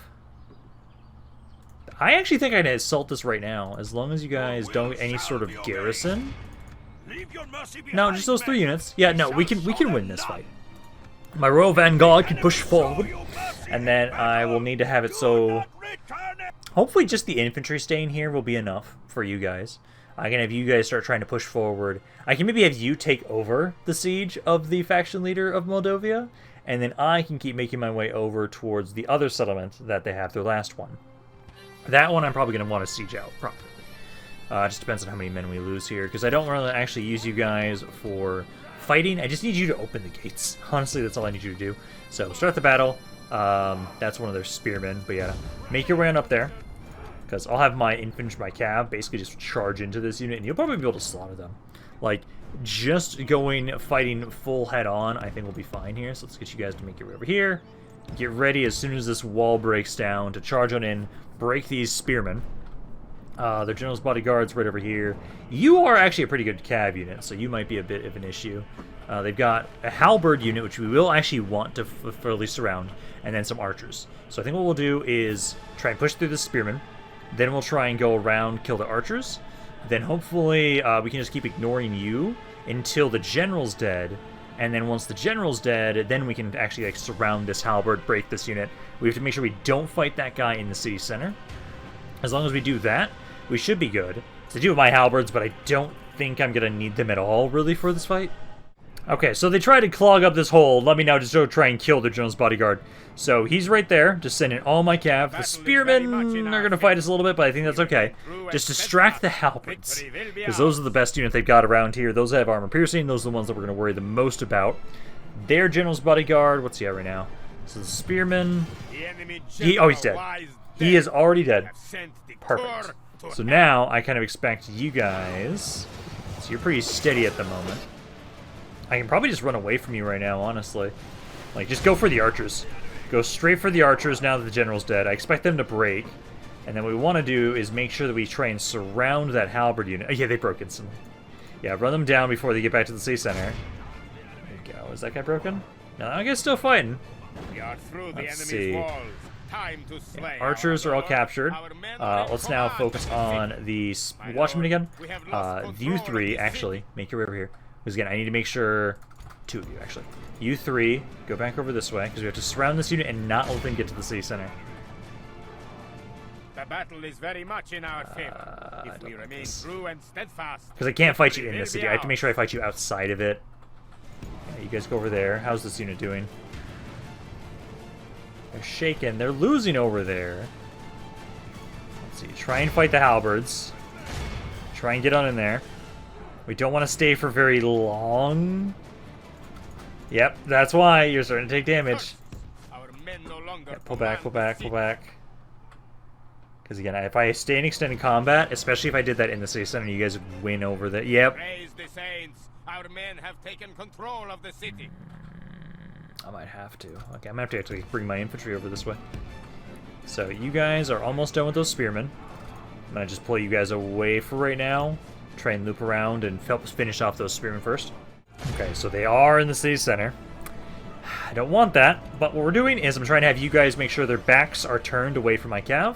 I actually think I can assault this right now, as long as you guys don't get any sort of garrison. No, just those 3 units. Yeah, no, we can win this fight. My Royal Vanguard can push forward, and then I will need to have it so... Hopefully just the infantry staying here will be enough for you guys. I can have you guys start trying to push forward. I can maybe have you take over the siege of the faction leader of Moldavia, and then I can keep making my way over towards the other settlement that they have, their last one. That one I'm probably going to want to siege out properly. It just depends on how many men we lose here, because I don't want to actually use you guys for fighting. I just need you to open the gates. Honestly, that's all I need you to do. So, start the battle. That's one of their spearmen, but yeah, make your way on up there, because I'll have my infantry, my cav, basically just charge into this unit, and you'll probably be able to slaughter them. Like, just fighting full head-on, I think we'll be fine here. So let's get you guys to make your way over here. Get ready as soon as this wall breaks down to charge on in, break these spearmen. Their general's bodyguard's right over here. You are actually a pretty good cav unit, so you might be a bit of an issue. They've got a halberd unit, which we will actually want to fully surround, and then some archers. So I think what we'll do is try and push through the spearmen, then we'll try and go around, kill the archers, then hopefully we can just keep ignoring you until the general's dead, and then once the general's dead, then we can actually like surround this halberd, break this unit. We have to make sure we don't fight that guy in the city center. As long as we do that, we should be good. So I do have my halberds, but I don't think I'm going to need them at all, really, for this fight. Okay, so they tried to clog up this hole. Let me now just go try and kill the general's bodyguard. So he's right there, just sending all my cav. The spearmen are going to fight us a little bit, but I think that's okay. Just distract the halberds, because those are the best unit they've got around here. Those that have armor piercing, those are the ones that we're going to worry the most about. Their general's bodyguard, what's he at right now? So the spearman, he's dead. He is already dead. Perfect. So now I kind of expect you guys, so you're pretty steady at the moment. I can probably just run away from you right now, honestly. Like, just go for the archers. Go straight for the archers now that the general's dead. I expect them to break. And then what we want to do is make sure that we try and surround that halberd unit. Oh, yeah, they broke instantly. Yeah, run them down before they get back to the city center. There we go. Is that guy broken? No, that guy's still fighting.
We are through the
Let's
enemy's
see.
walls. Time to slay.
Archers are all captured. Let's now focus on the watchmen again. You three, actually, make your way over here. Because again, I need to make sure, two of you actually. You three, go back over this way, because we have to surround this unit and not let them get to the city center.
The battle is very much in our favor. If we remain true and steadfast.
Because I can't fight you in the city. I have to make sure I fight you outside of it. Yeah, you guys go over there. How's this unit doing? They're shaken. They're losing over there. Let's see. Try and fight the halberds. Try and get on in there. We don't want to stay for very long. Yep, that's why you're starting to take damage.
Our men no longer
Pull back, pull back, pull back. Because again, if I stay in extended combat, especially if I did that in the city center, you guys would win over the. Yep.
Praise the saints. Our men have taken control of the city.
I might have to. Okay, I'm gonna have to actually bring my infantry over this way. So you guys are almost done with those spearmen. I'm gonna just pull you guys away for right now. Try and loop around and finish off those spearmen first. Okay, so they are in the city center. I don't want that, but what we're doing is I'm trying to have you guys make sure their backs are turned away from my cav,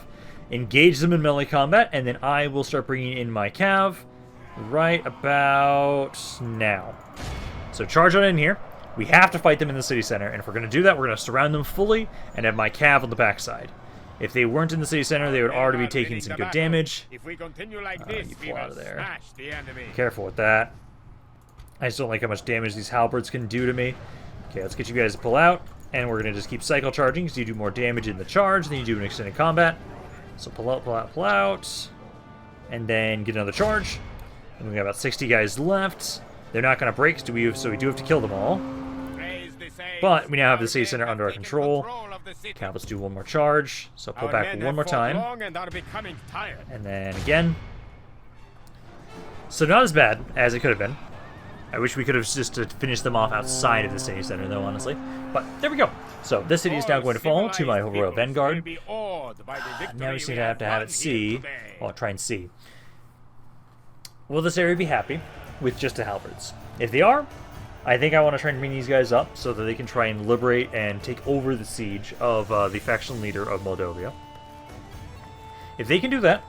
engage them in melee combat, and then I will start bringing in my cav right about now. So charge on in here. We have to fight them in the city center, and if we're going to do that, we're going to surround them fully and have my cav on the backside. If they weren't in the city center, they would already be taking some good damage.
If we continue like this,
you
we
pull out
will
of there.
smash the enemy.
Careful with that. I just don't like how much damage these halberds can do to me. Okay, let's get you guys to pull out, and we're going to just keep cycle charging because you do more damage in the charge than you do in extended combat. So pull out, pull out, pull out, and then get another charge. And we got about 60 guys left. They're not going to break, so we do have to kill them all. But we now have the city center under our control. Okay, let's do one more charge. So pull back one more time. And then again. So not as bad as it could have been. I wish we could have just finished them off outside of the city center, though, honestly. But there we go. So this city is now going to fall to my Royal Vanguard. Now we seem to have it C. Well, I'll try and C. Will this area be happy with just the halberds? If they are, I think I want to try and bring these guys up so that they can try and liberate and take over the siege of the faction leader of Moldavia. If they can do that,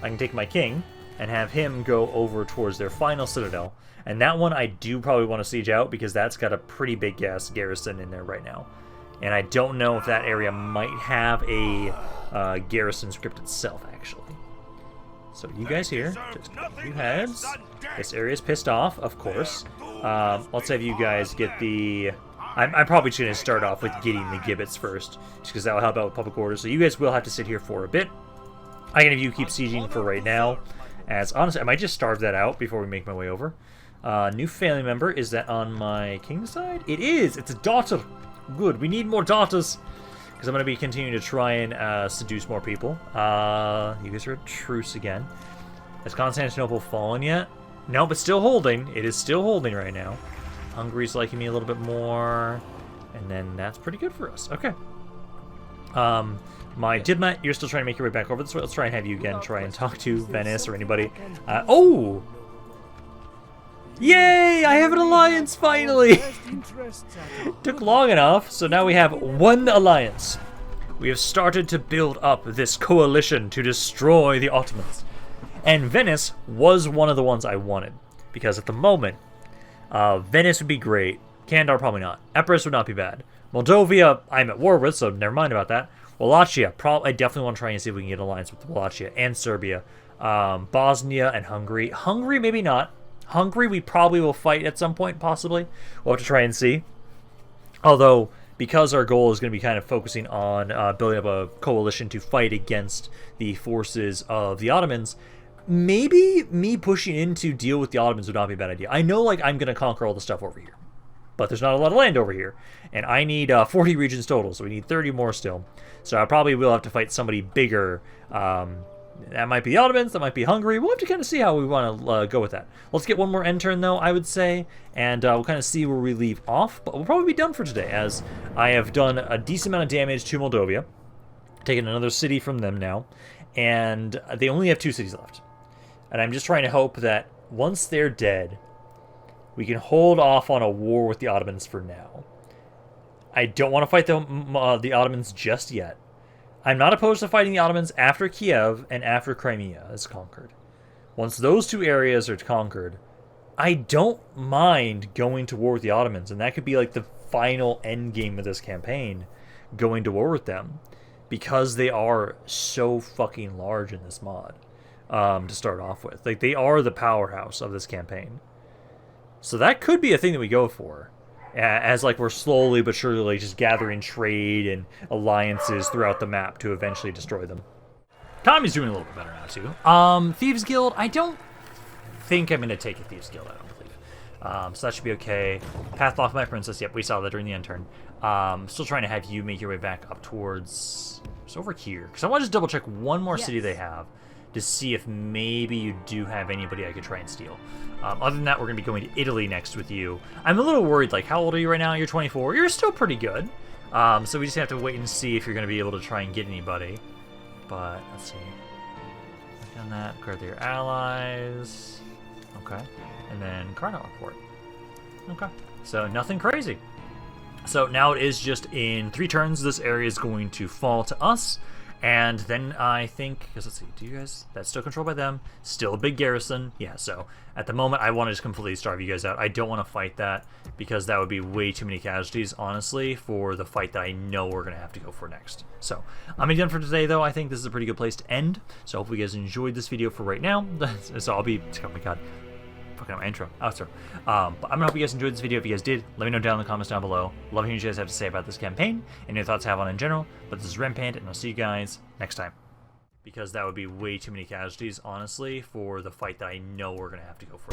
I can take my king and have him go over towards their final citadel. And that one I do probably want to siege out because that's got a pretty big garrison in there right now. And I don't know if that area might have a garrison script itself, actually. So you guys here, just a few heads. This area is pissed off, of course. Let's have you guys get the... I'm probably just going to start off with getting the gibbets first, just because that will help out with public order. So you guys will have to sit here for a bit. I can have you keep sieging for right now. As honestly, I might just starve that out before we make my way over. New family member, is that on my king side? It is! It's a daughter! Good, we need more daughters! Because I'm going to be continuing to try and seduce more people. You guys are at truce again. Has Constantinople fallen yet? No, but still holding. It is still holding right now. Hungary's liking me a little bit more. And then that's pretty good for us. Okay. My Diplomat, you're still trying to make your way back over this way. Let's try and have you again try and talk to Venice or anybody. Oh! Yay! I have an alliance finally! Took long enough, so now we have one alliance. We have started to build up this coalition to destroy the Ottomans. And Venice was one of the ones I wanted. Because at the moment, Venice would be great. Kandar probably not. Epirus would not be bad. Moldavia, I'm at war with, so never mind about that. Wallachia, I definitely want to try and see if we can get an alliance with Wallachia and Serbia. Bosnia and Hungary. Hungary, maybe not. Hungary, we probably will fight at some point, possibly. We'll have to try and see. Although, because our goal is going to be kind of focusing on building up a coalition to fight against the forces of the Ottomans, maybe me pushing in to deal with the Ottomans would not be a bad idea. I know, like, I'm going to conquer all the stuff over here. But there's not a lot of land over here. And I need 40 regions total, so we need 30 more still. So I probably will have to fight somebody bigger. That might be the Ottomans, that might be Hungary. We'll have to kind of see how we want to go with that. Let's get one more end turn, though, I would say. And we'll kind of see where we leave off. But we'll probably be done for today, as I have done a decent amount of damage to Moldavia. Taken another city from them now. And they only have 2 cities left. And I'm just trying to hope that once they're dead, we can hold off on a war with the Ottomans for now. I don't want to fight the Ottomans just yet. I'm not opposed to fighting the Ottomans after Kiev and after Crimea is conquered. Once those 2 areas are conquered, I don't mind going to war with the Ottomans, and that could be like the final end game of this campaign, going to war with them, because they are so fucking large in this mod to start off with. Like, they are the powerhouse of this campaign. So that could be a thing that we go for, as like we're slowly but surely just gathering trade and alliances throughout the map to eventually destroy them. Tommy's doing a little bit better now too. Thieves Guild, I don't think I'm going to take a Thieves Guild, I don't believe. So that should be okay. Pathlock My Princess, yep, we saw that during the end turn. Still trying to have you make your way back up towards, just over here. Because I want to just double check one more city they have to see if maybe you do have anybody I could try and steal. Other than that, we're going to be going to Italy next with you. I'm a little worried, like, how old are you right now? You're 24. You're still pretty good. So we just have to wait and see if you're going to be able to try and get anybody. But, let's see. Click on that. Guard their allies. Okay. And then Carnot Report. Okay. So, nothing crazy. So, now it is just in 3 turns, this area is going to fall to us. And then I think, because let's see, do you guys, that's still controlled by them, still a big garrison, yeah, so at the moment I want to just completely starve you guys out. I don't want to fight that, because that would be way too many casualties, honestly, for the fight that I know we're going to have to go for next. So, I'm done for today, though. I think this is a pretty good place to end, so hopefully you guys enjoyed this video for right now. So I'll be, oh my god, fucking out my intro, outro. But I'm gonna hope you guys enjoyed this video. If you guys did, let me know down in the comments down below. Love hearing what you guys have to say about this campaign and your thoughts have on it in general. But this is Rampaned, and I'll see you guys next time. Because that would be way too many casualties, honestly, for the fight that I know we're gonna have to go for.